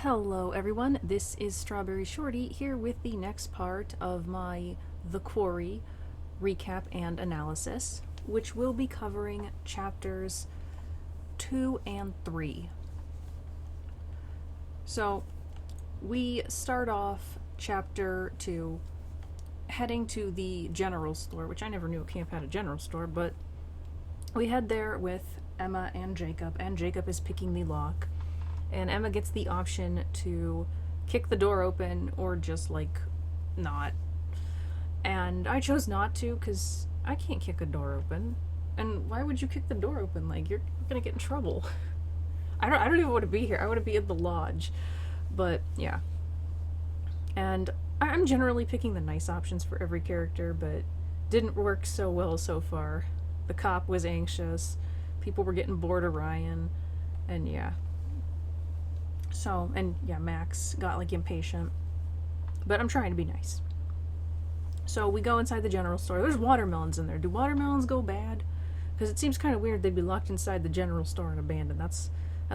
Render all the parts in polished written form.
Hello everyone, this is StrawberryShorty here with the next part of my The Quarry recap and analysis, which will be covering chapters 2 and 3. So, we start off chapter 2 heading to the general store, which I never knew a camp had a general store, but we head there with Emma and Jacob is picking the lock. And Emma gets the option to kick the door open or just, not. And I chose not to because I can't kick a door open. And why would you kick the door open? You're gonna get in trouble. I don't even want to be here. I want to be at the lodge. But, yeah. And I'm generally picking the nice options for every character, but didn't work so well so far. The cop was anxious. People were getting bored of Ryan. And, yeah. So, and yeah, Max got impatient. But I'm trying to be nice. So we go inside the general store. There's watermelons in there. Do watermelons go bad? Because it seems kind of weird they'd be locked inside the general store and abandoned. That's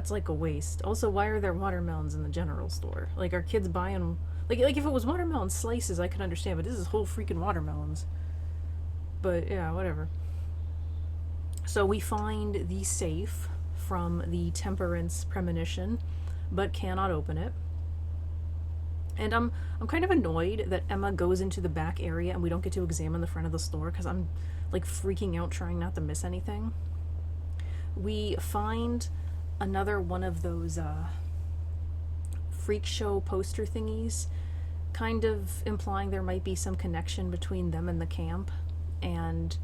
like a waste. Also, why are there watermelons in the general store? Are kids buying... Like if it was watermelon slices, I could understand, but this is whole freaking watermelons. But, yeah, whatever. So we find the safe from the Temperance Premonition, but cannot open it. And I'm kind of annoyed that Emma goes into the back area and we don't get to examine the front of the store because I'm freaking out trying not to miss anything. We find another one of those freak show poster thingies, kind of implying there might be some connection between them and the camp, and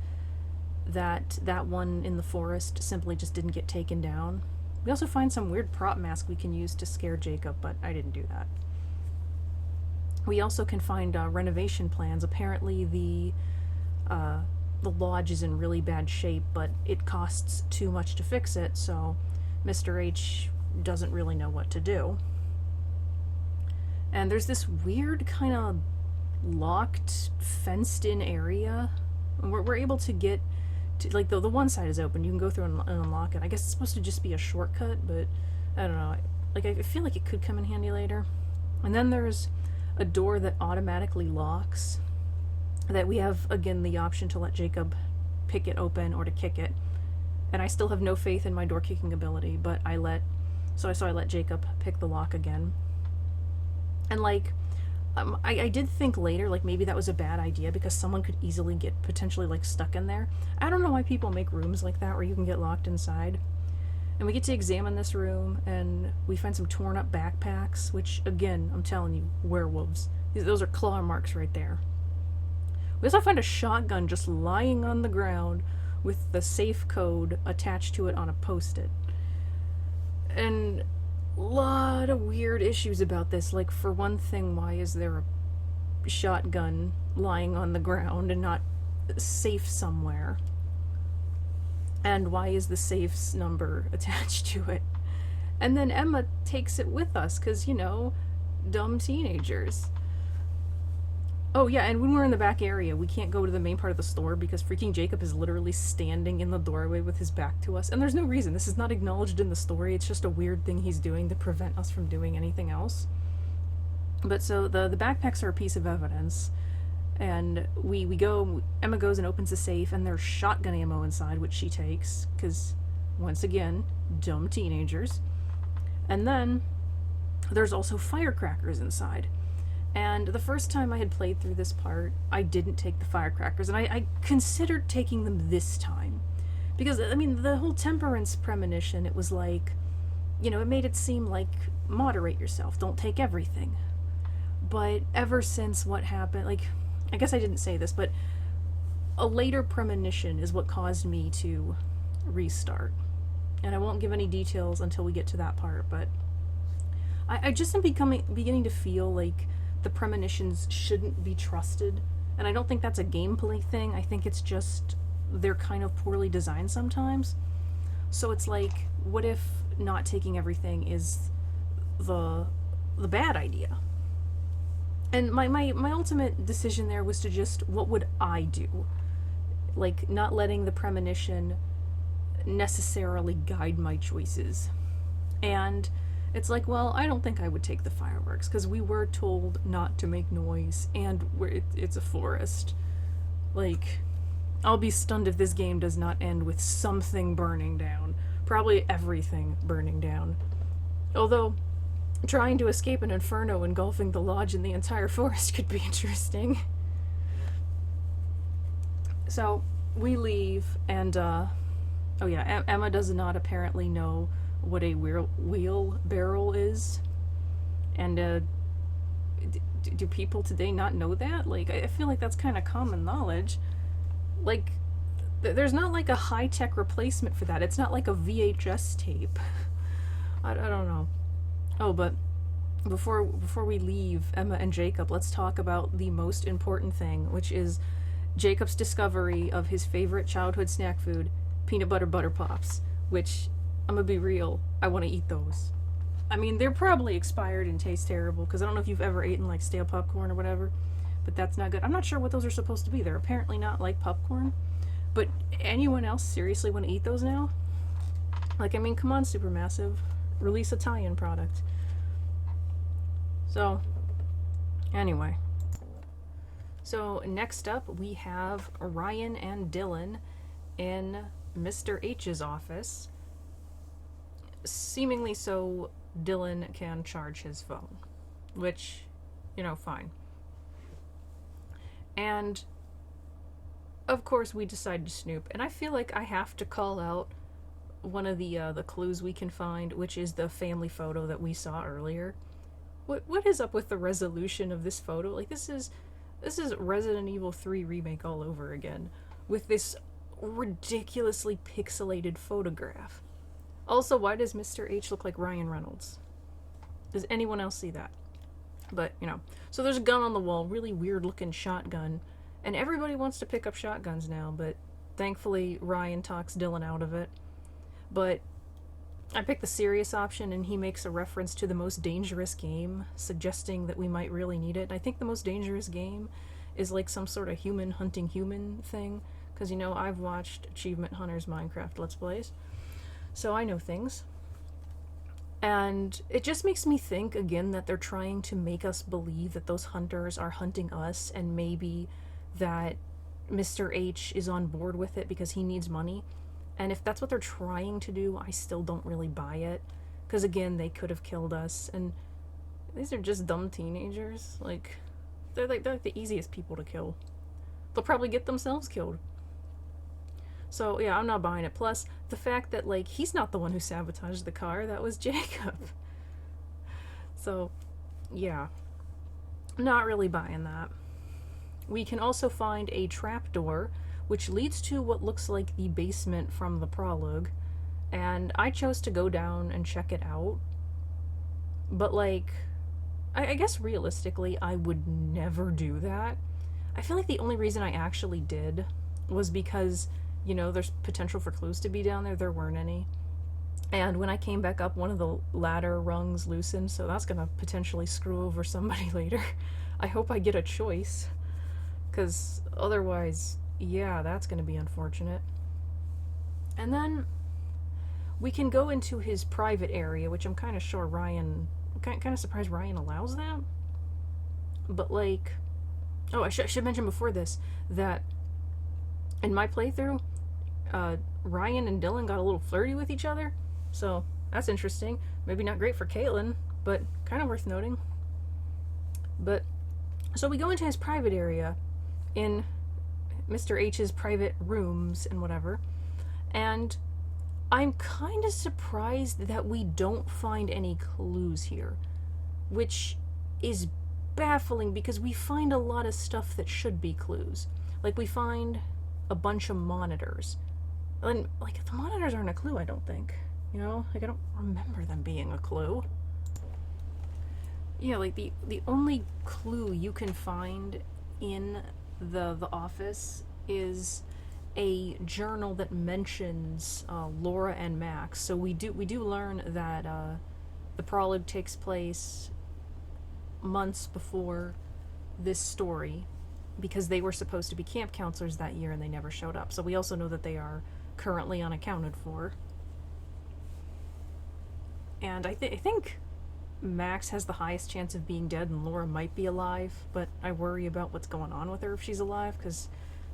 that one in the forest simply just didn't get taken down. We also find some weird prop mask we can use to scare Jacob, but I didn't do that. We also can find renovation plans. Apparently the lodge is in really bad shape, but it costs too much to fix it, so Mr. H doesn't really know what to do. And there's this weird kind of locked, fenced-in area. We're able to get to, the one side is open. You can go through and unlock it. I guess it's supposed to just be a shortcut, but I don't know. I feel like it could come in handy later. And then there's a door that automatically locks that we have, again, the option to let Jacob pick it open or to kick it. And I still have no faith in my door kicking ability, but I let Jacob pick the lock again. And I did think later, maybe that was a bad idea because someone could easily get potentially, stuck in there. I don't know why people make rooms like that where you can get locked inside. And we get to examine this room, and we find some torn up backpacks, which, again, I'm telling you, werewolves. Those are claw marks right there. We also find a shotgun just lying on the ground with the safe code attached to it on a post-it. And a lot of weird issues about this. For one thing, why is there a shotgun lying on the ground and not safe somewhere? And why is the safe's number attached to it? And then Emma takes it with us because, dumb teenagers. Oh yeah, and when we're in the back area, we can't go to the main part of the store because freaking Jacob is literally standing in the doorway with his back to us. And there's no reason. This is not acknowledged in the story. It's just a weird thing he's doing to prevent us from doing anything else. But so the backpacks are a piece of evidence. And we go, Emma goes and opens the safe, and there's shotgun ammo inside, which she takes, because, once again, dumb teenagers. And then there's also firecrackers inside. And the first time I had played through this part, I didn't take the firecrackers, and I considered taking them this time. Because, the whole Temperance Premonition, it was it made it seem like, moderate yourself, don't take everything. But ever since what happened, I guess I didn't say this, but a later premonition is what caused me to restart. And I won't give any details until we get to that part, but I just am beginning to feel like the premonitions shouldn't be trusted. And I don't think that's a gameplay thing. I think it's just they're kind of poorly designed sometimes. So it's what if not taking everything is the bad idea? And my ultimate decision there was to just, what would I do? Not letting the premonition necessarily guide my choices. And It's like, well, I don't think I would take the fireworks because we were told not to make noise, and it's a forest. Like, I'll be stunned if this game does not end with something burning down. Probably everything burning down. Although, trying to escape an inferno engulfing the lodge and the entire forest could be interesting. So, we leave, and, oh yeah, Emma does not apparently know what a wheelbarrow is. And, do people today not know that? Like, I feel like that's kind of common knowledge. Like, there's not like a high-tech replacement for that. It's not like a VHS tape. I don't know. Oh, but before we leave Emma and Jacob, let's talk about the most important thing, which is Jacob's discovery of his favorite childhood snack food, peanut butter pops, which, I'm gonna be real, I want to eat those. I mean, they're probably expired and taste terrible, because I don't know if you've ever eaten, like, stale popcorn or whatever, but that's not good. I'm not sure what those are supposed to be. They're apparently not like popcorn, but anyone else seriously want to eat those now? Like, I mean, come on, Supermassive. Release a tie-in product. So, anyway. So, next up, we have Ryan and Dylan in Mr. H's office. Seemingly so Dylan can charge his phone. Which, you know, fine. And, of course, we decide to snoop. And I feel like I have to call out one of the clues we can find, which is the family photo that we saw earlier. What is up with the resolution of this photo? Like, this is Resident Evil 3 remake all over again, with this ridiculously pixelated photograph. Also, why does Mr. H look like Ryan Reynolds? Does anyone else see that? But, you know. So there's a gun on the wall, really weird looking shotgun, and everybody wants to pick up shotguns now, but thankfully Ryan talks Dylan out of it. But I picked the serious option, and he makes a reference to the most dangerous game, suggesting that we might really need it. And I think the most dangerous game is like some sort of human hunting human thing, because, you know, I've watched Achievement Hunter's Minecraft Let's Plays, so I know things. And it just makes me think, again, that they're trying to make us believe that those hunters are hunting us, and maybe that Mr. H is on board with it because he needs money. And if that's what they're trying to do, I still don't really buy it. Because, again, they could have killed us. And these are just dumb teenagers. Like, they're like the easiest people to kill. They'll probably get themselves killed. So, yeah, I'm not buying it. Plus, the fact that, like, he's not the one who sabotaged the car. That was Jacob. So, yeah. Not really buying that. We can also find a trapdoor, which leads to what looks like the basement from the prologue, and I chose to go down and check it out. But, like, I guess realistically, I would never do that. I feel like the only reason I actually did was because, you know, there's potential for clues to be down there. There weren't any. And when I came back up, one of the ladder rungs loosened, so that's gonna potentially screw over somebody later. I hope I get a choice, because otherwise, yeah, that's going to be unfortunate. And then we can go into his private area, which I'm kind of sure Ryan... kind of surprised Ryan allows that. But, like... Oh, I should mention before this that in my playthrough, Ryan and Dylan got a little flirty with each other. So, that's interesting. Maybe not great for Caitlin, but kind of worth noting. But, so we go into his private area in Mr. H's private rooms and whatever, and I'm kind of surprised that we don't find any clues here, which is baffling because we find a lot of stuff that should be clues. Like, we find a bunch of monitors, and, like, the monitors aren't a clue, I don't think, you know? Like, I don't remember them being a clue. Yeah, like, the only clue you can find in the office is a journal that mentions Laura and Max. So we do learn that the prologue takes place months before this story, because they were supposed to be camp counselors that year and they never showed up. So we also know that they are currently unaccounted for. And I think Max has the highest chance of being dead and Laura might be alive, but I worry about what's going on with her if she's alive, because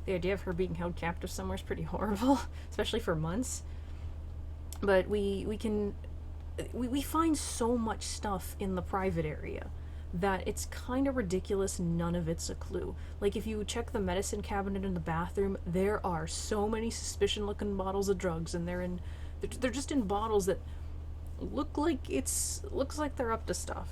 the idea of her being held captive somewhere is pretty horrible, especially for months. But we find so much stuff in the private area that it's kind of ridiculous none of it's a clue. Like, if you check the medicine cabinet in the bathroom, there are so many suspicious looking bottles of drugs, and they're just in bottles that looks like they're up to stuff.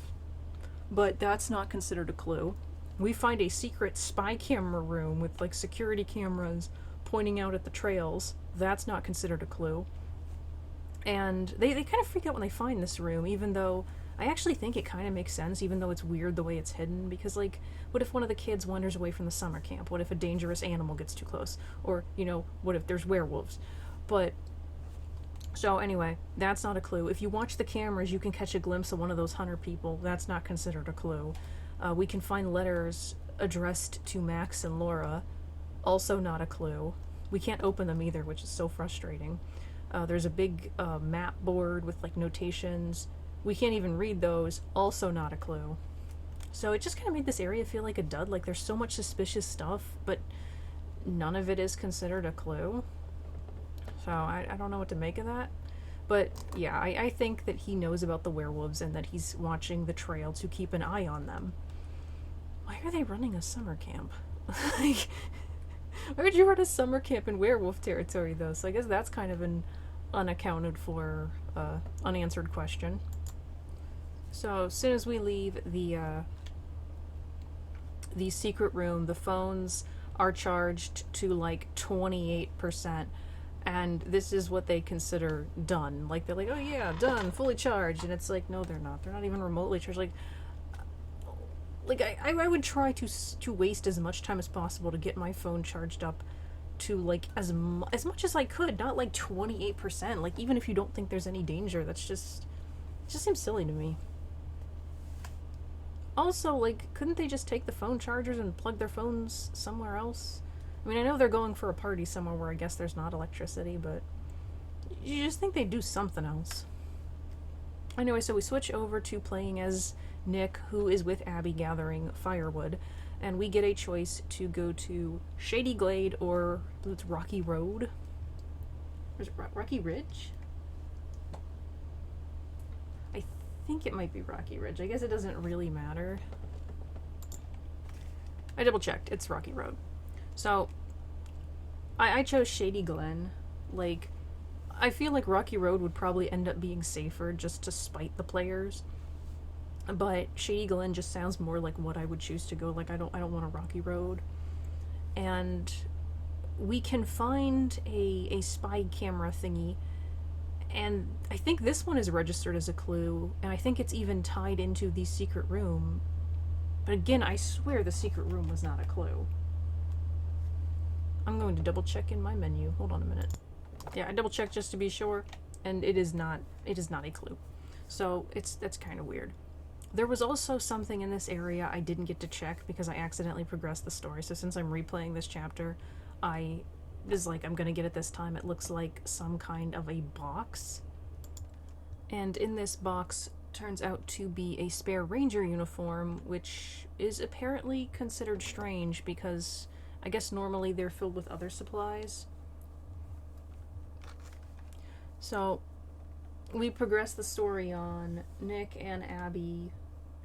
But that's not considered a clue. We find a secret spy camera room with like security cameras pointing out at the trails. That's not considered a clue. And they kind of freak out when they find this room, even though I actually think it kind of makes sense, even though it's weird the way it's hidden, because, like, what if one of the kids wanders away from the summer camp? What if a dangerous animal gets too close? Or, what if there's werewolves? But, so anyway, that's not a clue. If you watch the cameras, you can catch a glimpse of one of those hunter people. That's not considered a clue. We can find letters addressed to Max and Laura. Also not a clue. We can't open them either, which is so frustrating. There's a big map board with, like, notations. We can't even read those. Also not a clue. So it just kind of made this area feel like a dud. Like, there's so much suspicious stuff, but none of it is considered a clue. So I don't know what to make of that. But yeah, I think that he knows about the werewolves and that he's watching the trail to keep an eye on them. Why are they running a summer camp? Like, why would you run a summer camp in werewolf territory, though? So I guess that's kind of an unaccounted for, unanswered question. So as soon as we leave the secret room, the phones are charged to like 28%, and this is what they consider done. Like, they're like, oh yeah, done, fully charged, and it's like, no, they're not. They're not even remotely charged. Like I would try to waste as much time as possible to get my phone charged up to like as much as I could, not like 28%. Like, even if you don't think there's any danger, it just seems silly to me. Also, like, couldn't they just take the phone chargers and plug their phones somewhere else? I mean, I know they're going for a party somewhere where I guess there's not electricity, but you just think they'd do something else. Anyway, so we switch over to playing as Nick, who is with Abby gathering firewood, and we get a choice to go to Shady Glade or it's Rocky Road. Or is it Rocky Ridge? I think it might be Rocky Ridge. I guess it doesn't really matter. I double checked. It's Rocky Road. So, I chose Shady Glen. Like, I feel like Rocky Road would probably end up being safer just to spite the players. But Shady Glen just sounds more like what I would choose to go. Like, I don't want a Rocky Road. And we can find a spy camera thingy, and I think this one is registered as a clue, and I think it's even tied into the secret room. But again, I swear the secret room was not a clue. I'm going to double check in my menu. Hold on a minute. Yeah, I double checked just to be sure, and it is not a clue. So that's kind of weird. There was also something in this area I didn't get to check because I accidentally progressed the story. So since I'm replaying this chapter, I'm gonna get it this time. It looks like some kind of a box. And in this box turns out to be a spare ranger uniform, which is apparently considered strange because I guess normally they're filled with other supplies. So we progress the story on. Nick and Abby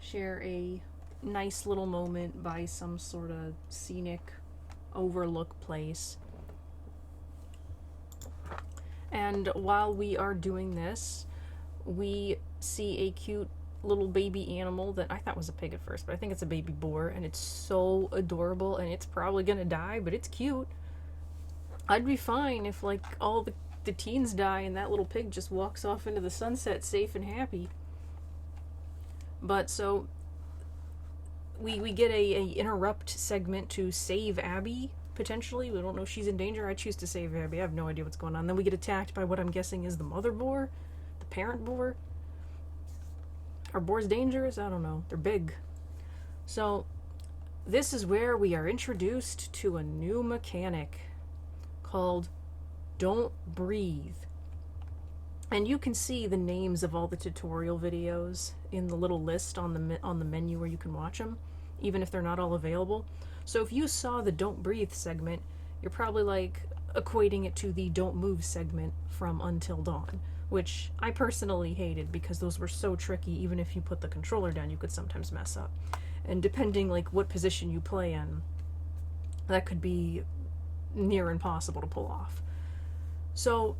share a nice little moment by some sort of scenic overlook place. And while we are doing this, we see a cute little baby animal that I thought was a pig at first, but I think it's a baby boar, and it's so adorable, and it's probably gonna die, but it's cute. I'd be fine if, like, all the teens die and that little pig just walks off into the sunset safe and happy. But so we get a interrupt segment to save Abby, potentially. We don't know if she's in danger. I choose to save Abby. I have no idea what's going on. Then we get attacked by what I'm guessing is the mother boar, the parent boar. Are boars dangerous? I don't know. They're big. So this is where we are introduced to a new mechanic called Don't Breathe. And you can see the names of all the tutorial videos in the little list on the menu where you can watch them, even if they're not all available. So if you saw the Don't Breathe segment, you're probably like equating it to the Don't Move segment from Until Dawn, which I personally hated because those were so tricky. Even if you put the controller down, you could sometimes mess up. And depending like what position you play in, that could be near impossible to pull off. So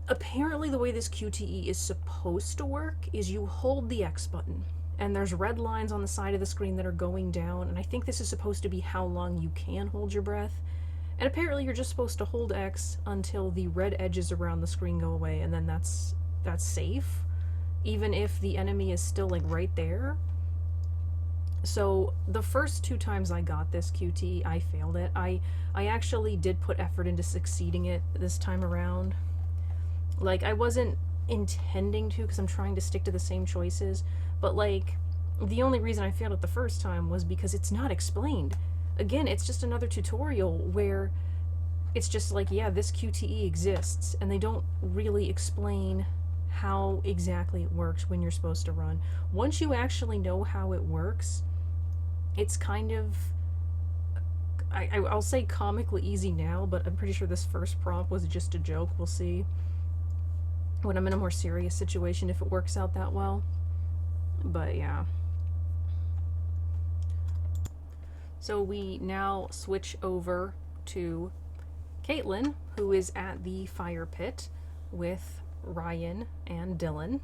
apparently the way this QTE is supposed to work is you hold the X button, and there's red lines on the side of the screen that are going down, and I think this is supposed to be how long you can hold your breath. And apparently you're just supposed to hold X until the red edges around the screen go away, and then that's safe, even if the enemy is still like right there. So the first 2 times I got this QT, I failed it. I actually did put effort into succeeding it this time around. Like, I wasn't intending to because I'm trying to stick to the same choices, but like, the only reason I failed it the first time was because it's not explained. Again, it's just another tutorial where it's just like, yeah, this QTE exists, and they don't really explain how exactly it works when you're supposed to run. Once you actually know how it works, it's kind of, I'll say comically easy now, but I'm pretty sure this first prompt was just a joke. We'll see when I'm in a more serious situation if it works out that well. But yeah. So we now switch over to Caitlin, who is at the fire pit with Ryan and Dylan,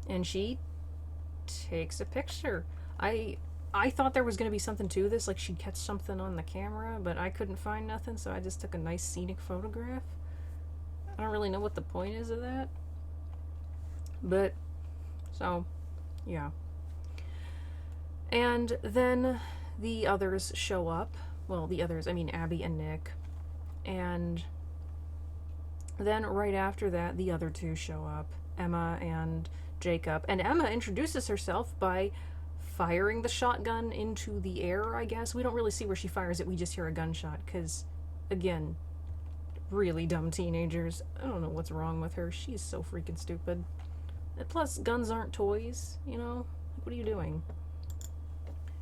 and she takes a picture. I thought there was going to be something to this, like she'd catch something on the camera, but I couldn't find nothing, so I just took a nice scenic photograph. I don't really know what the point is of that, but so yeah. And then the others show up. Well, the others, I mean Abby and Nick. And then right after that, the other 2 show up, Emma and Jacob. And Emma introduces herself by firing the shotgun into the air, I guess. We don't really see where she fires it, we just hear a gunshot, because, again, really dumb teenagers. I don't know what's wrong with her. She's so freaking stupid. And plus, guns aren't toys, you know? Like, what are you doing?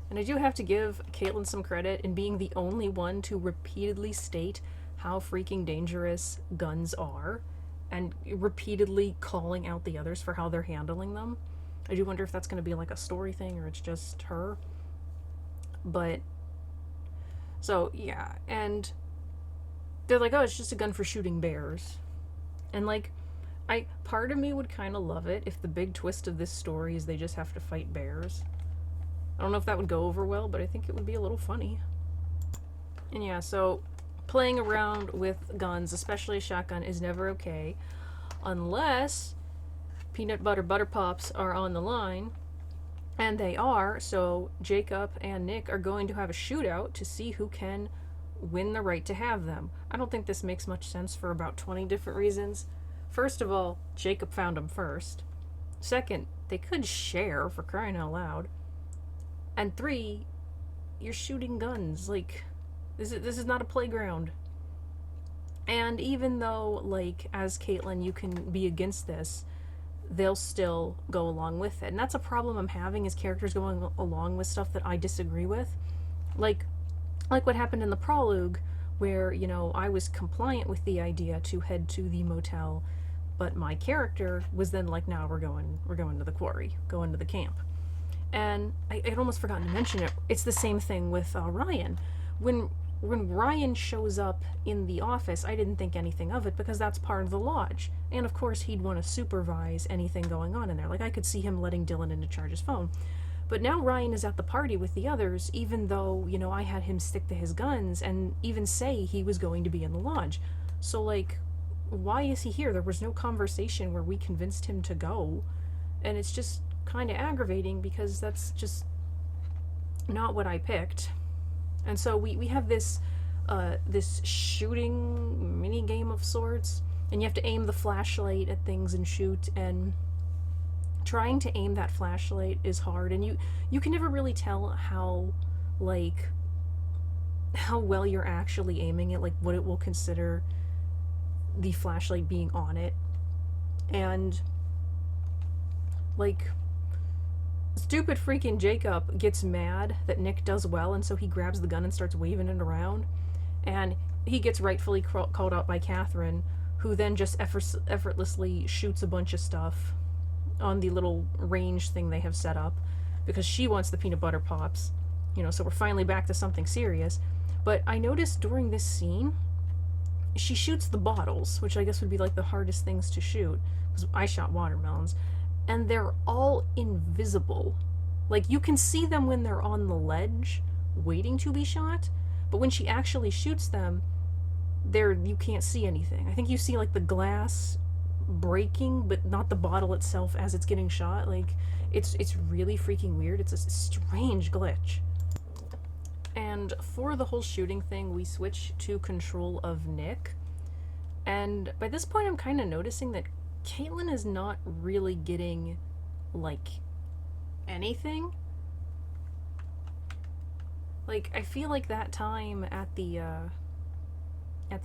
And I do have to give Caitlin some credit in being the only one to repeatedly state how freaking dangerous guns are, and repeatedly calling out the others for how they're handling them. I do wonder if that's going to be like a story thing or it's just her. But, so, yeah. And they're like, oh, it's just a gun for shooting bears. And, like, part of me would kind of love it if the big twist of this story is they just have to fight bears. I don't know if that would go over well, but I think it would be a little funny. And yeah, so playing around with guns, especially a shotgun, is never okay unless peanut butter pops are on the line, and they are. So Jacob and Nick are going to have a shootout to see who can win the right to have them. I don't think this makes much sense for about 20 different reasons. First of all, Jacob found them first. Second, they could share, for crying out loud. And 3, you're shooting guns. Like, this is not a playground. And even though, like, as Caitlin, you can be against this, they'll still go along with it. And that's a problem I'm having, is characters going along with stuff that I disagree with. Like what happened in the prologue, where, you know, I was compliant with the idea to head to the motel, but my character was then like, no, we're going to the quarry, going to the camp. And I'd almost forgotten to mention it. It's the same thing with Ryan. When Ryan shows up in the office, I didn't think anything of it because that's part of the lodge. And of course, he'd want to supervise anything going on in there. Like, I could see him letting Dylan in to charge his phone. But now Ryan is at the party with the others, even though, you know, I had him stick to his guns and even say he was going to be in the lodge. So, like, why is he here? There was no conversation where we convinced him to go. And it's just kind of aggravating because that's just not what I picked. And so we have this this shooting mini game of sorts, and you have to aim the flashlight at things and shoot, and trying to aim that flashlight is hard, and you can never really tell how well you're actually aiming it, like what it will consider the flashlight being on it. And, like, stupid freaking Jacob gets mad that Nick does well, and so he grabs the gun and starts waving it around. And he gets rightfully called out by Catherine, who then just effortlessly shoots a bunch of stuff on the little range thing they have set up, because she wants the peanut butter pops. You know, so we're finally back to something serious. But I noticed during this scene, she shoots the bottles, which I guess would be like the hardest things to shoot, because I shot watermelons, and they're all invisible. Like, you can see them when they're on the ledge, waiting to be shot, but when she actually shoots them, you can't see anything. I think you see, like, the glass breaking, but not the bottle itself as it's getting shot. Like, it's really freaking weird. It's a strange glitch. And for the whole shooting thing, we switch to control of Nick. And by this point, I'm kind of noticing that Caitlin is not really getting, like, anything. Like, I feel like that time at the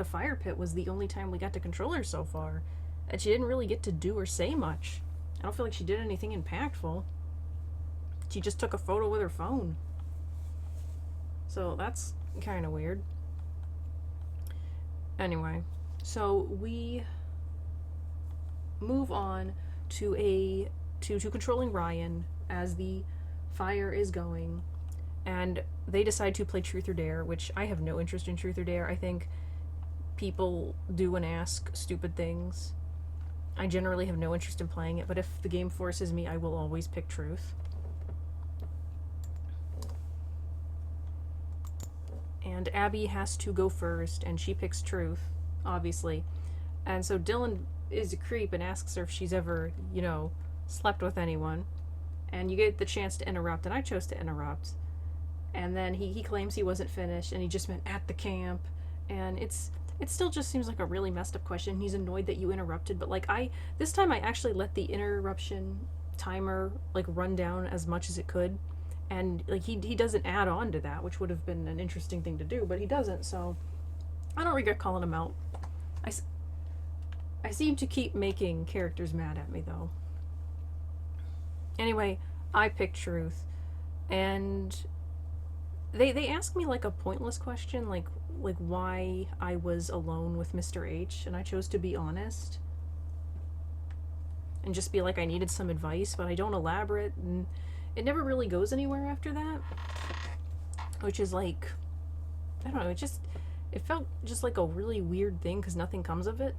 fire pit was the only time we got to control her so far. And she didn't really get to do or say much. I don't feel like she did anything impactful. She just took a photo with her phone. So that's kind of weird. Anyway, so we move on to controlling Ryan as the fire is going, and they decide to play Truth or Dare, which I have no interest in Truth or Dare. I think people do and ask stupid things. I generally have no interest in playing it, but if the game forces me, I will always pick Truth. And Abby has to go first, and she picks Truth, obviously. And so Dylan is a creep and asks her if she's ever, slept with anyone. And you get the chance to interrupt, and I chose to interrupt. And then he claims he wasn't finished, and he just meant at the camp. And it still just seems like a really messed up question. He's annoyed that you interrupted, but this time I actually let the interruption timer run down as much as it could. And he doesn't add on to that, which would have been an interesting thing to do, but he doesn't, so I don't regret calling him out. I seem to keep making characters mad at me, though. Anyway, I picked Truth, and they asked me a pointless question, like why I was alone with Mr. H, and I chose to be honest and just be like I needed some advice, but I don't elaborate, and it never really goes anywhere after that, which is I don't know, it felt just like a really weird thing because nothing comes of it.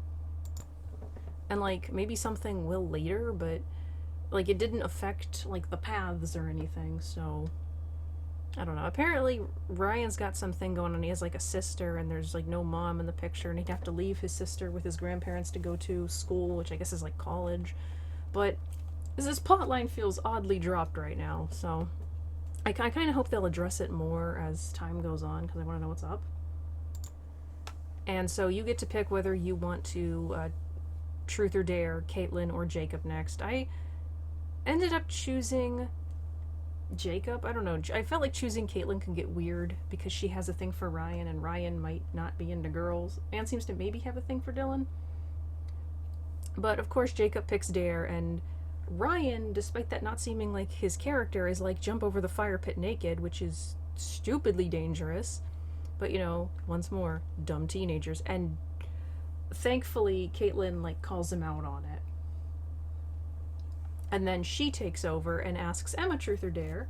And maybe something will later, but it didn't affect the paths or anything, so I don't know. Apparently Ryan's got something going on. He has a sister, and there's no mom in the picture, and he'd have to leave his sister with his grandparents to go to school, which I guess is college. But this plotline feels oddly dropped right now, so I kind of hope they'll address it more as time goes on, because I want to know what's up. And so you get to pick whether you want to Truth or Dare Caitlin or Jacob next. I ended up choosing Jacob. I don't know. I felt like choosing Caitlin can get weird because she has a thing for Ryan, and Ryan might not be into girls, and seems to maybe have a thing for Dylan. But of course Jacob picks Dare, and Ryan, despite that not seeming like his character, is jump over the fire pit naked, which is stupidly dangerous. But once more, dumb teenagers. And thankfully Caitlin calls him out on it. And then she takes over and asks Emma Truth or Dare,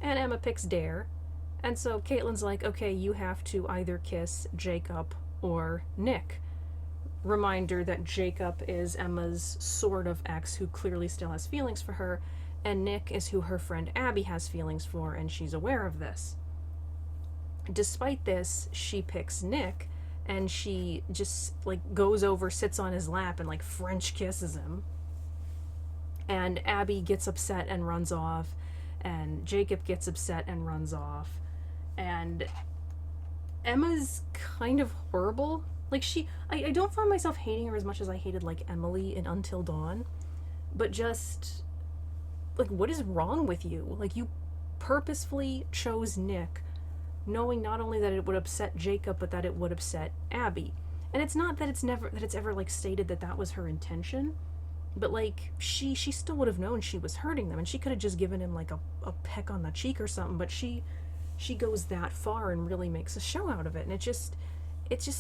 and Emma picks Dare. And so Caitlin's okay, you have to either kiss Jacob or Nick. Reminder that Jacob is Emma's sort of ex who clearly still has feelings for her, and Nick is who her friend Abby has feelings for, and she's aware of this. Despite this, she picks Nick, and she just goes over, sits on his lap, and French kisses him. And Abby gets upset and runs off, and Jacob gets upset and runs off, and Emma's kind of horrible. I don't find myself hating her as much as I hated Emily in Until Dawn, but just what is wrong with you? You purposefully chose Nick, knowing not only that it would upset Jacob, but that it would upset Abby. And it's not that it's ever stated that was her intention, But, like, she still would have known she was hurting them, and she could have just given him, like, a peck on the cheek or something, but she goes that far and really makes a show out of it, and it just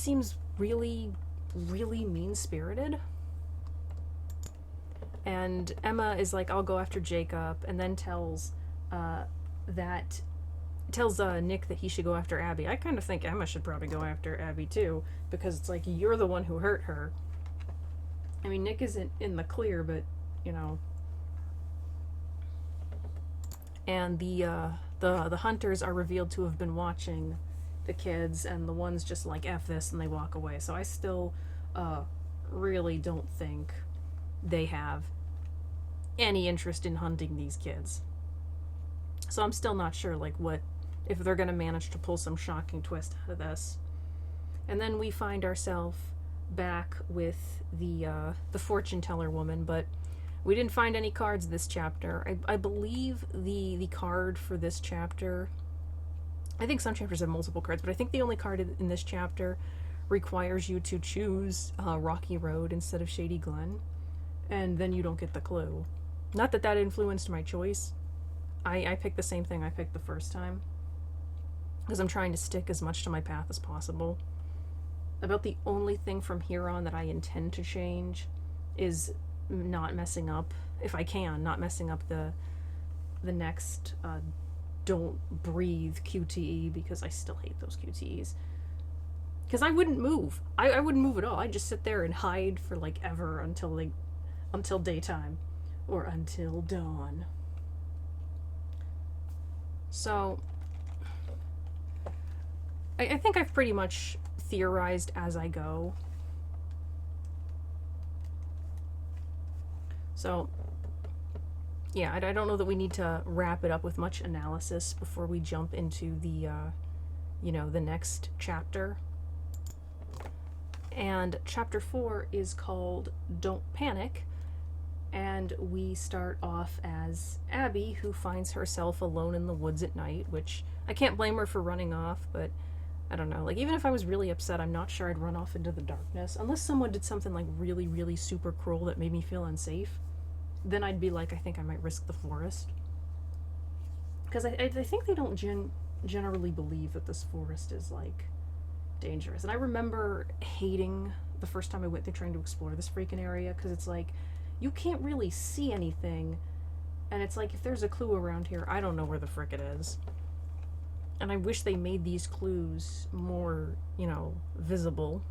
seems really, really mean-spirited. And Emma is like, I'll go after Jacob, and then tells Nick that he should go after Abby. I kind of think Emma should probably go after Abby too, because it's like, you're the one who hurt her. I mean, Nick isn't in the clear, but, you know. And the hunters are revealed to have been watching the kids, and the ones just like, F this, and they walk away. So I still really don't think they have any interest in hunting these kids. So I'm still not sure, like, what, if they're going to manage to pull some shocking twist out of this. And then we find ourselves back with the fortune teller woman, but we didn't find any cards this chapter. I believe the card for this chapter, I think some chapters have multiple cards, but I think the only card in this chapter requires you to choose Rocky Road instead of Shady Glen, and then you don't get the clue. Not that influenced my choice. I picked the same thing I picked the first time, because I'm trying to stick as much to my path as possible. About the only thing from here on that I intend to change is not messing up, if I can, not messing up the next Don't Breathe QTE, because I still hate those QTEs. Because I wouldn't move. I wouldn't move at all. I'd just sit there and hide for, like, ever until daytime. Or until dawn. So, I think I've pretty much theorized as I go. So, yeah, I don't know that we need to wrap it up with much analysis before we jump into the, the next chapter. And chapter 4 is called Don't Panic. And we start off as Abby, who finds herself alone in the woods at night, which I can't blame her for running off, but I don't know. Like, even if I was really upset, I'm not sure I'd run off into the darkness. Unless someone did something, like, really, really super cruel that made me feel unsafe. Then I'd be like, I think I might risk the forest. Because I think they don't generally believe that this forest is, like, dangerous. And I remember hating the first time I went through trying to explore this freaking area, because it's like, you can't really see anything, and it's like, if there's a clue around here, I don't know where the frick it is. And I wish they made these clues more, visible.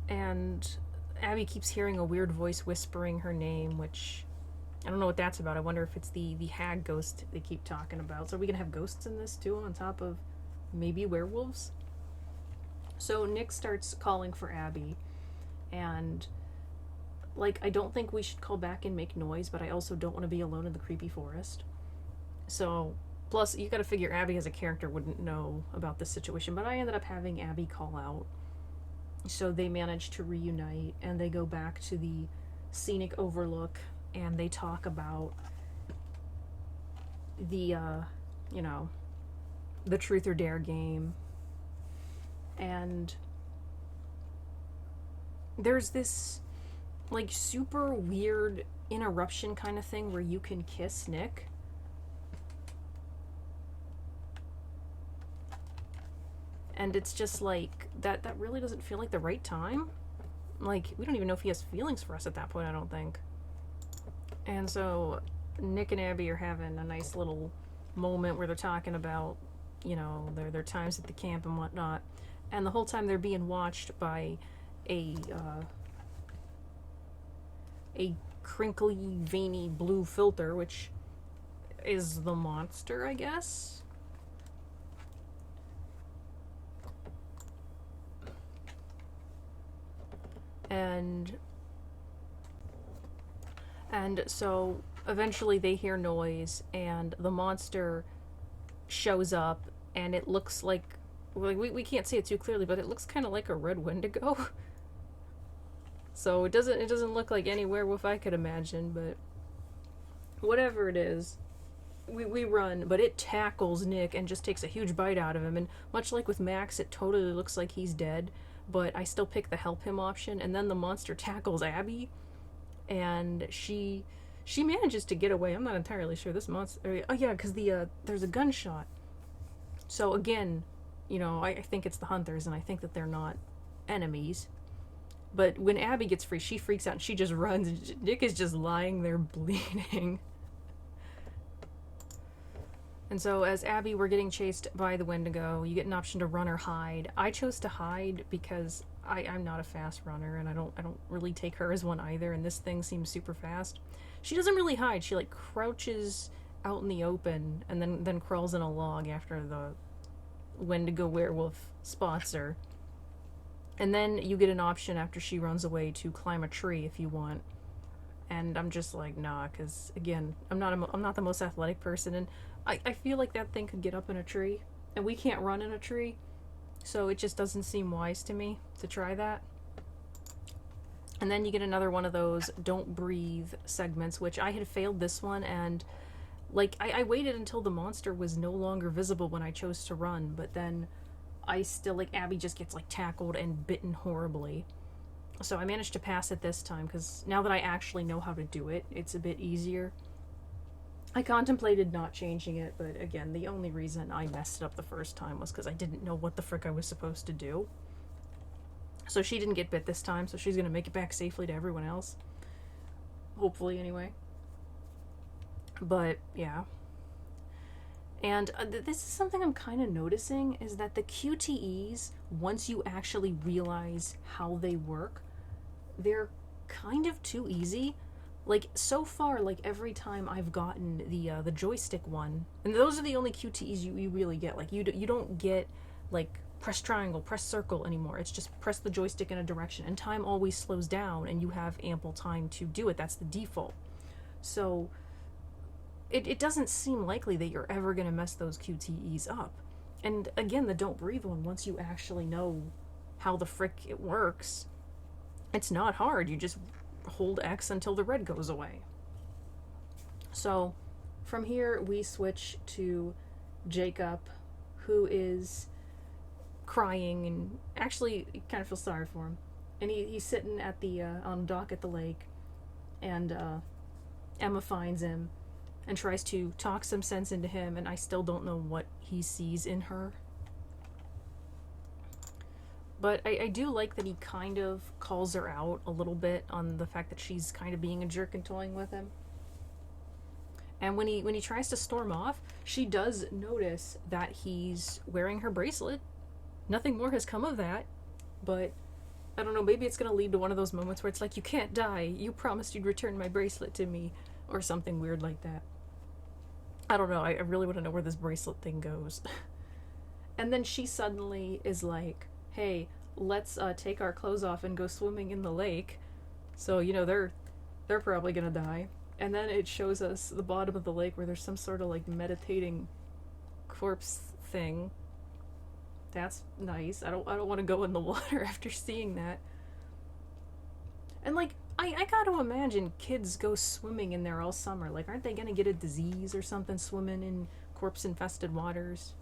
And Abby keeps hearing a weird voice whispering her name, which I don't know what that's about. I wonder if it's the hag ghost they keep talking about. So are we gonna have ghosts in this too, on top of maybe werewolves? So Nick starts calling for Abby, and, like, I don't think we should call back and make noise, but I also don't want to be alone in the creepy forest. So, plus, you gotta figure Abby as a character wouldn't know about this situation, but I ended up having Abby call out. So they manage to reunite, and they go back to the scenic overlook, and they talk about the, the Truth or Dare game. And there's this, like, super weird interruption kind of thing where you can kiss Nick. And it's just like, that really doesn't feel like the right time. Like, we don't even know if he has feelings for us at that point, I don't think. And so Nick and Abby are having a nice little moment where they're talking about, their times at the camp and whatnot. And the whole time they're being watched by a crinkly, veiny blue filter, which is the monster, I guess. And so eventually they hear noise, and the monster shows up, and it looks like, we can't see it too clearly, but it looks kind of like a red Wendigo. So it doesn't look like any werewolf I could imagine, but whatever it is, we run, but it tackles Nick and just takes a huge bite out of him. And much like with Max, it totally looks like he's dead, but I still pick the help him option. And then the monster tackles Abby, and she manages to get away. I'm not entirely sure this monster. Oh yeah, because there's a gunshot. So again, I think it's the hunters, and I think that they're not enemies. But when Abby gets free, she freaks out and she just runs. And Nick is just lying there bleeding. And so as Abby, we're getting chased by the Wendigo. You get an option to run or hide. I chose to hide because I'm not a fast runner, and I don't really take her as one either. And this thing seems super fast. She doesn't really hide. She like crouches out in the open and then crawls in a log after the Wendigo werewolf spots her. And then you get an option after she runs away to climb a tree if you want. And I'm just like, nah, because again, I'm not the most athletic person, and I feel like that thing could get up in a tree, and we can't run in a tree, so it just doesn't seem wise to me to try that. And then you get another one of those don't breathe segments, which I had failed this one, and like I waited until the monster was no longer visible when I chose to run, but then I still, like, Abby just gets like tackled and bitten horribly. So I managed to pass it this time, because now that I actually know how to do it, it's a bit easier. I contemplated not changing it, but again, the only reason I messed it up the first time was because I didn't know what the frick I was supposed to do. So she didn't get bit this time, so she's going to make it back safely to everyone else. Hopefully, anyway. But, yeah. And this is something I'm kind of noticing, is that the QTEs, once you actually realize how they work, they're kind of too easy. Like, so far, like, every time I've gotten the joystick one, and those are the only QTEs you really get. Like, you don't get, like, press triangle, press circle anymore. It's just press the joystick in a direction, and time always slows down, and you have ample time to do it. That's the default. So it doesn't seem likely that you're ever going to mess those QTEs up. And again, the don't breathe one, once you actually know how the frick it works, it's not hard. You just hold X until the red goes away. So from here we switch to Jacob, who is crying, and actually you kind of feel sorry for him. And he's sitting at the on dock at the lake, and Emma finds him and tries to talk some sense into him, and I still don't know what he sees in her. But I do like that he kind of calls her out a little bit on the fact that she's kind of being a jerk and toying with him. And when he tries to storm off, she does notice that he's wearing her bracelet. Nothing more has come of that, but I don't know, maybe it's going to lead to one of those moments where it's like, you can't die, you promised you'd return my bracelet to me, or something weird like that. I don't know, I really want to know where this bracelet thing goes. And then she suddenly is like, hey, let's take our clothes off and go swimming in the lake. So, they're probably gonna die. And then it shows us the bottom of the lake where there's some sort of like meditating corpse thing. That's nice. I don't want to go in the water after seeing that. And like, I gotta imagine kids go swimming in there all summer. Like, aren't they gonna get a disease or something swimming in corpse-infested waters?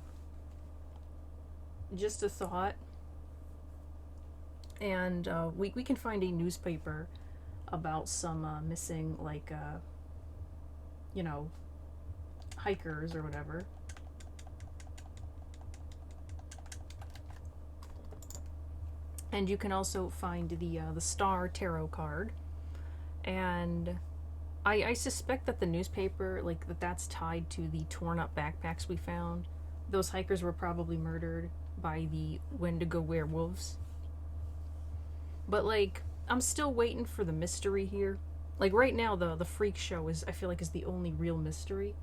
Just a thought. And we can find a newspaper about some missing, like, hikers or whatever. And you can also find the Star Tarot card. And I suspect that the newspaper, like, that's tied to the torn up backpacks we found. Those hikers were probably murdered by the Wendigo werewolves. But, like, I'm still waiting for the mystery here. Like, right now, the freak show I feel like is the only real mystery.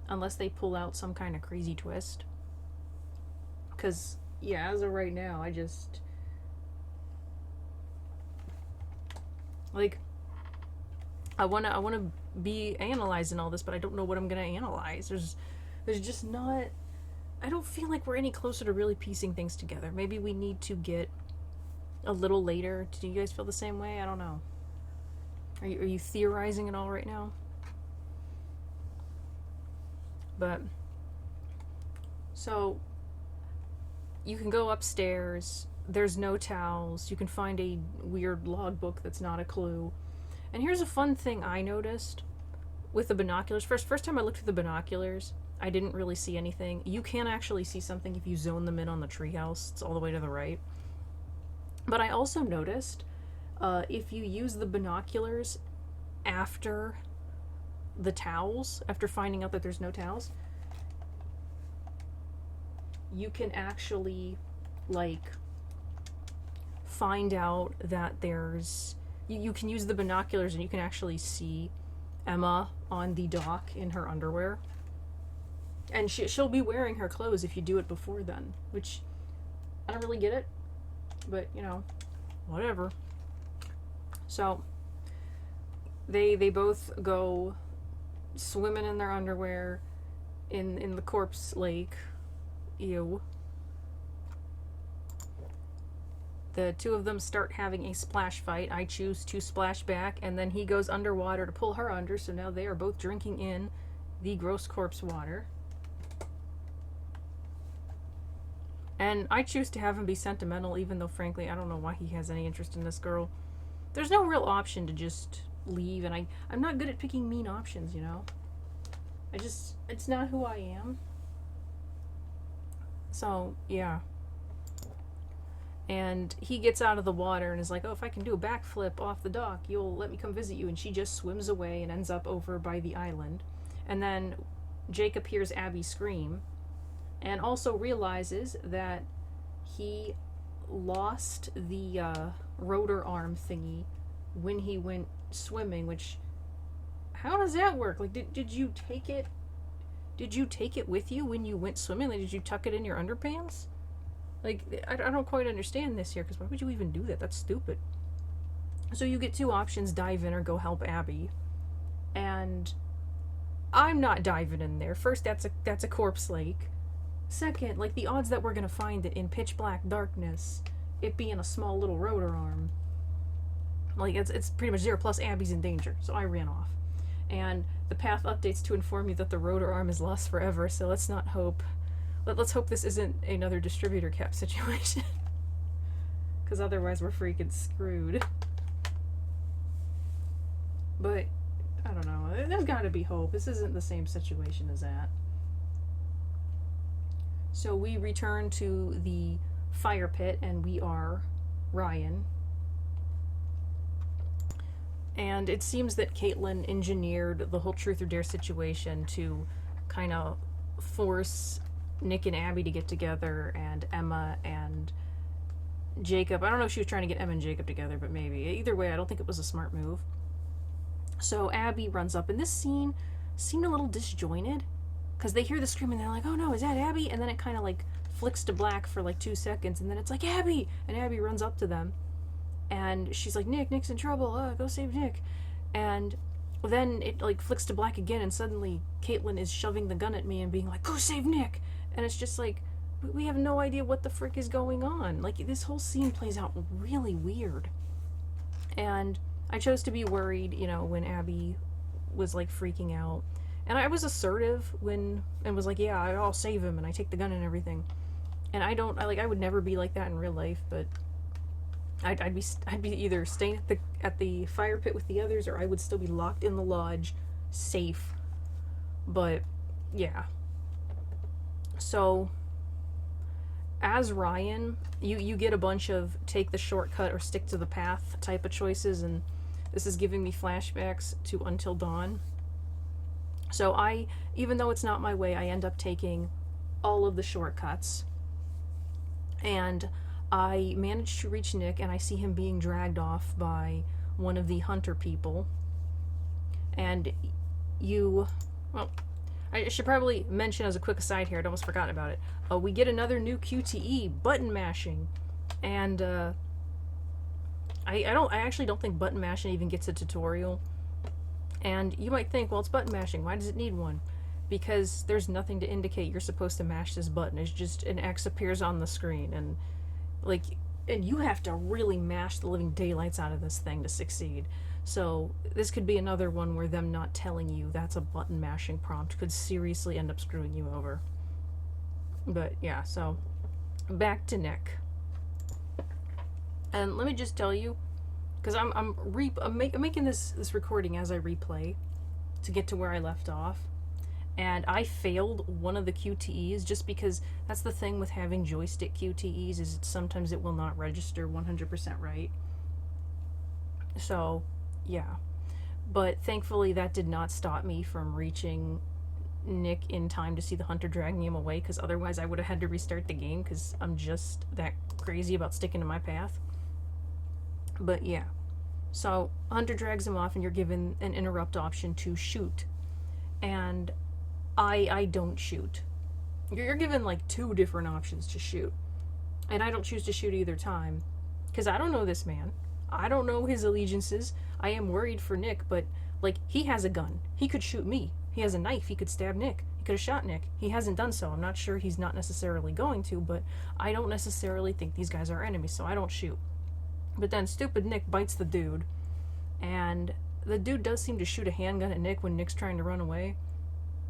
Unless they pull out some kind of crazy twist. Because, yeah, as of right now, like, I wanna be analyzing all this, but I don't know what I'm gonna analyze. There's just not... I don't feel like we're any closer to really piecing things together. Maybe we need to get a little later. Do you guys feel the same way? I don't know. Are you theorizing at all right now? But, so, you can go upstairs. There's no towels. You can find a weird logbook that's not a clue. And here's a fun thing I noticed with the binoculars. First time I looked through the binoculars, I didn't really see anything. You can actually see something if you zone them in on the treehouse. It's all the way to the right. But I also noticed if you use the binoculars after the towels, after finding out that there's no towels, you can actually, like, find out that there's... You can use the binoculars and you can actually see Emma on the dock in her underwear. And she'll be wearing her clothes if you do it before then, which I don't really get it, but, you know, whatever. So they both go swimming in their underwear in the corpse lake. Ew. The two of them start having a splash fight. I choose to splash back, and then he goes underwater to pull her under, so now they are both drinking in the gross corpse water. And I choose to have him be sentimental, even though, frankly, I don't know why he has any interest in this girl. There's no real option to just leave, and I'm not good at picking mean options, you know? It's not who I am. So, yeah. And he gets out of the water and is like, oh, if I can do a backflip off the dock, you'll let me come visit you. And she just swims away and ends up over by the island. And then Jacob hears Abby scream and also realizes that he lost the rotor arm thingy when he went swimming, which, how does that work? Like, did you take it? Did you take it with you when you went swimming? Like, did you tuck it in your underpants? Like, I don't quite understand this here, because why would you even do that? That's stupid. So you get two options, dive in or go help Abby. And I'm not diving in there. First, that's a corpse lake. Second, like, the odds that we're gonna find it in pitch black darkness, it being a small little rotor arm, like, it's pretty much 0, plus Abby's in danger, so I ran off. And the path updates to inform you that the rotor arm is lost forever, so let's not hope. Let's hope this isn't another distributor cap situation. Because otherwise we're freaking screwed. But, I don't know, there's gotta be hope. This isn't the same situation as that. So we return to the fire pit, and we are Ryan. And it seems that Caitlin engineered the whole truth or dare situation to kind of force Nick and Abby to get together, and Emma and Jacob. I don't know if she was trying to get Emma and Jacob together, but maybe. Either way, I don't think it was a smart move. So Abby runs up, and this scene seemed a little disjointed, because they hear the scream, and they're like, oh no, is that Abby? And then it kind of, like, flicks to black for, like, 2 seconds, and then it's like, Abby! And Abby runs up to them, and she's like, Nick's in trouble, go save Nick. And then it, like, flicks to black again, and suddenly Caitlin is shoving the gun at me and being like, go save Nick! And it's just like, we have no idea what the frick is going on. Like, this whole scene plays out really weird. And I chose to be worried, you know, when Abby was, like, freaking out. And I was assertive and was like, yeah, I'll save him, and I take the gun and everything. And I would never be like that in real life, but I'd be either staying at the fire pit with the others, or I would still be locked in the lodge, safe. But, yeah. So, as Ryan, you get a bunch of take the shortcut or stick to the path type of choices, and this is giving me flashbacks to Until Dawn. So even though it's not my way, I end up taking all of the shortcuts. And I manage to reach Nick, and I see him being dragged off by one of the hunter people. And I should probably mention as a quick aside here, I'd almost forgotten about it. We get another new QTE, button mashing. And I actually don't think button mashing even gets a tutorial. And you might think, well, it's button mashing, why does it need one? Because there's nothing to indicate you're supposed to mash this button. It's just an X appears on the screen, and you have to really mash the living daylights out of this thing to succeed. So this could be another one where them not telling you that's a button mashing prompt could seriously end up screwing you over. But yeah, so back to Nick. And let me just tell you, because I'm making this recording as I replay to get to where I left off, and I failed one of the QTEs just because that's the thing with having joystick QTEs is sometimes it will not register 100% right. So, yeah. But thankfully that did not stop me from reaching Nick in time to see the hunter dragging him away, because otherwise I would have had to restart the game because I'm just that crazy about sticking to my path. But yeah. So, hunter drags him off and you're given an interrupt option to shoot. And I don't shoot. You're given like 2 different options to shoot. And I don't choose to shoot either time. Because I don't know this man. I don't know his allegiances. I am worried for Nick, but, like, he has a gun. He could shoot me. He has a knife. He could stab Nick. He could have shot Nick. He hasn't done so. I'm not sure he's not necessarily going to, but I don't necessarily think these guys are enemies, so I don't shoot. But then stupid Nick bites the dude, and the dude does seem to shoot a handgun at Nick when Nick's trying to run away.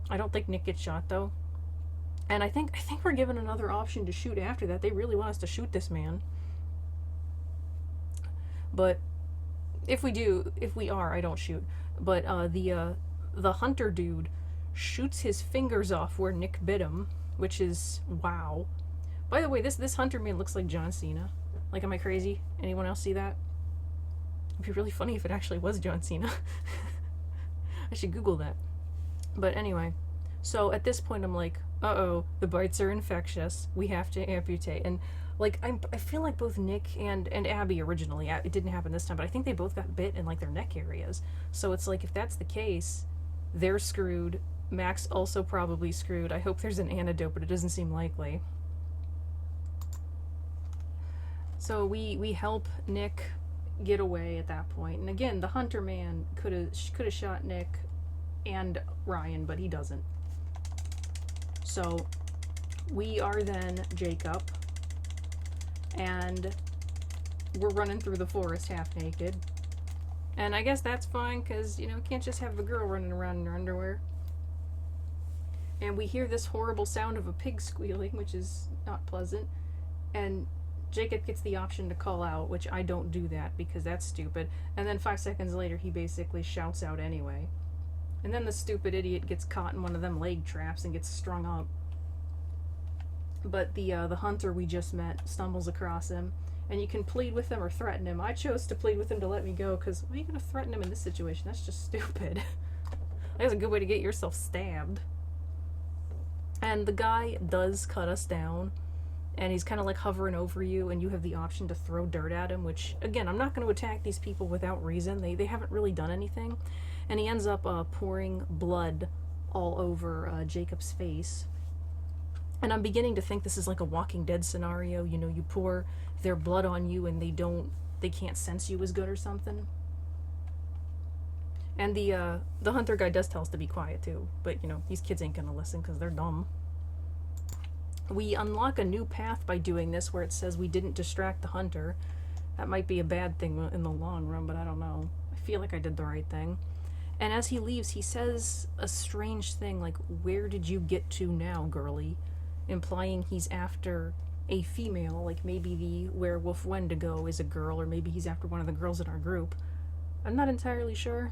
I don't think Nick gets shot, though. And I think we're given another option to shoot after that. They really want us to shoot this man. But if we are, I don't shoot. But the hunter dude shoots his fingers off where Nick bit him, which is wow. By the way, this hunter man looks like John Cena. Like, am I crazy? Anyone else see that? It'd be really funny if it actually was John Cena. I should Google that. But anyway, so at this point I'm like, uh-oh, the bites are infectious. We have to amputate. And like, I feel like both Nick and Abby originally, it didn't happen this time, but I think they both got bit in like their neck areas. So it's like, if that's the case, they're screwed. Max also probably screwed. I hope there's an antidote, but it doesn't seem likely. So we help Nick get away at that point. And again, the hunter man could have shot Nick and Ryan, but he doesn't. So we are then Jacob, and we're running through the forest half naked. And I guess that's fine, because, you know, you can't just have a girl running around in her underwear. And we hear this horrible sound of a pig squealing, which is not pleasant. And Jacob gets the option to call out, which I don't do that because that's stupid. And then 5 seconds later, he basically shouts out anyway. And then the stupid idiot gets caught in one of them leg traps and gets strung up. But the hunter we just met stumbles across him, and you can plead with him or threaten him. I chose to plead with him to let me go, because why are you going to threaten him in this situation? That's just stupid. That's a good way to get yourself stabbed. And the guy does cut us down, and he's kind of like hovering over you, and you have the option to throw dirt at him, which, again, I'm not going to attack these people without reason. They haven't really done anything. And he ends up pouring blood all over Jacob's face. And I'm beginning to think this is like a Walking Dead scenario. You know, you pour their blood on you and they can't sense you as good or something. And the hunter guy does tell us to be quiet too. But, you know, these kids ain't gonna listen because they're dumb. We unlock a new path by doing this where it says we didn't distract the hunter. That might be a bad thing in the long run, but I don't know. I feel like I did the right thing. And as he leaves, he says a strange thing like, "Where did you get to now, girly?" Implying he's after a female, like maybe the werewolf Wendigo is a girl, or maybe he's after one of the girls in our group. I'm not entirely sure.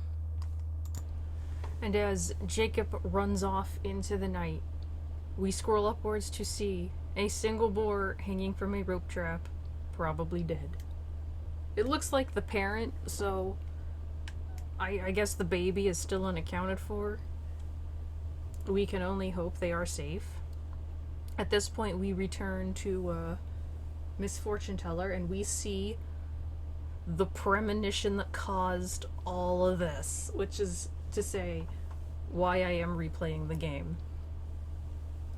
And as Jacob runs off into the night, we scroll upwards to see a single boar hanging from a rope trap, probably dead. It looks like the parent, so I guess the baby is still unaccounted for. We can only hope they are safe. At this point, we return to Miss Fortune Teller, and we see the premonition that caused all of this, which is to say why I am replaying the game.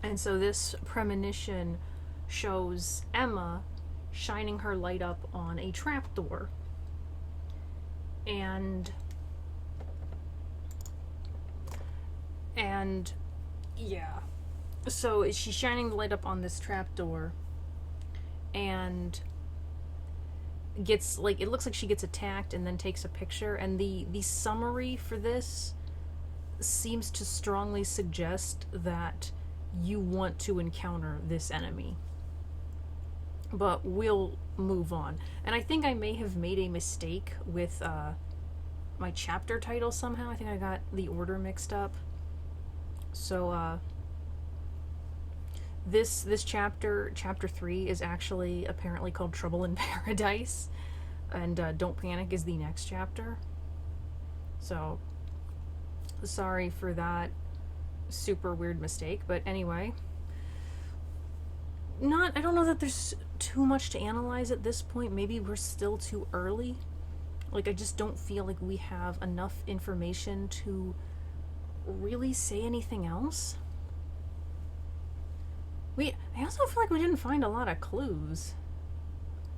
And so this premonition shows Emma shining her light up on a trapdoor. And yeah. So she's shining the light up on this trapdoor and gets, like, it looks like she gets attacked and then takes a picture, and the summary for this seems to strongly suggest that you want to encounter this enemy. but we'll move on. And I think I may have made a mistake with my chapter title somehow. I think I got the order mixed up. So this chapter 3 is actually apparently called Trouble in Paradise, and Don't Panic is the next chapter. So sorry for that super weird mistake, but anyway, I don't know that there's too much to analyze at this point. Maybe we're still too early. Like, I just don't feel like we have enough information to really say anything else. I also feel like we didn't find a lot of clues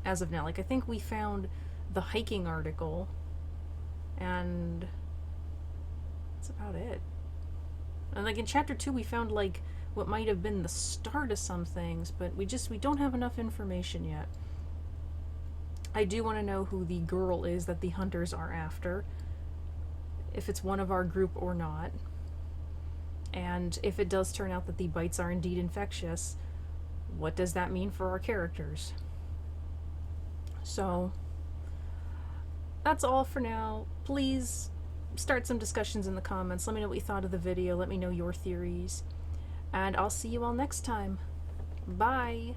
as of now. Like, I think we found the hiking article, and that's about it. And like in chapter 2 we found like what might have been the start of some things, but we don't have enough information yet. I do want to know who the girl is that the hunters are after, if it's one of our group or not. And if it does turn out that the bites are indeed infectious, what does that mean for our characters? So, that's all for now. Please start some discussions in the comments. Let me know what you thought of the video. Let me know your theories. And I'll see you all next time. Bye!